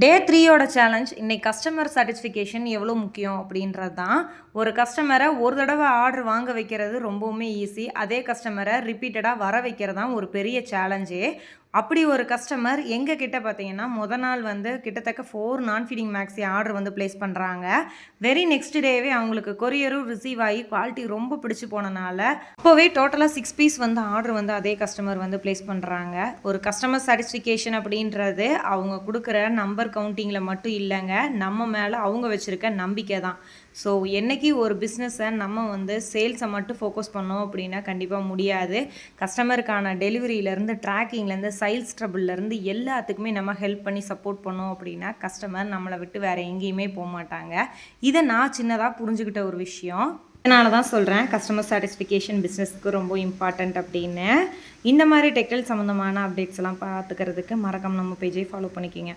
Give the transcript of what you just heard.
டே 3யோட challenge இன்னைக்கு customer satisfaction எவ்வளோ முக்கியம் அப்படின்றது தான். ஒரு கஸ்டமரை ஒரு தடவை ஆர்டர் வாங்க வைக்கிறது ரொம்பவுமே ஈஸி. அதே கஸ்டமரை ரிப்பீட்டடாக வர வைக்கிறது தான் ஒரு பெரிய சேலஞ்சே. அப்படி ஒரு கஸ்டமர் எங்கள் கிட்ட பார்த்தீங்கன்னா நாள் கிட்டத்தட்ட 4 நான் ஃபீடிங் மேக்ஸி ஆர்டர் ப்ளேஸ் பண்ணுறாங்க. வெரி நெக்ஸ்ட் டேவே அவங்களுக்கு கொரியரும் ரிசீவ் ஆகி குவாலிட்டி ரொம்ப பிடிச்சி போனனால இப்போவே டோட்டலாக 6 பீஸ் ஆர்டர் அதே கஸ்டமர் ப்ளேஸ் பண்ணுறாங்க. ஒரு கஸ்டமர் சாட்டிஸ்ஃபிகேஷன் அப்படின்றது அவங்க கொடுக்குற நம்பர் கவுண்டிங்கில் மட்டும் இல்லைங்க, நம்ம மேலே அவங்க வச்சுருக்க நம்பிக்கை தான். ஸோ என்றைக்கு ஒரு பிஸ்னஸை நம்ம சேல்ஸை மட்டும் ஃபோக்கஸ் பண்ணோம் அப்படின்னா கண்டிப்பாக முடியாது. கஸ்டமருக்கான டெலிவரியிலேருந்து ட்ராக்கிங்லேருந்து சேல்ஸ் ட்ரபிள்லேருந்து எல்லாத்துக்குமே நம்ம ஹெல்ப் பண்ணி சப்போர்ட் பண்ணோம் அப்படின்னா கஸ்டமர் நம்மளை விட்டு வேறு எங்கேயுமே போக மாட்டாங்க. இதை நான் சின்னதாக புரிஞ்சுக்கிட்ட ஒரு விஷயம். அதனால தான் சொல்கிறேன் கஸ்டமர் சாட்டிஸ்ஃபிகேஷன் பிஸ்னஸ்க்கு ரொம்ப இம்பார்ட்டண்ட் அப்படின்னு. இந்த மாதிரி டெக்டைல் சம்மந்தமான அப்டேட்ஸ் எல்லாம் பார்த்துக்கிறதுக்கு மறக்காம நம்ம பேஜை ஃபாலோ பண்ணிக்கிங்க.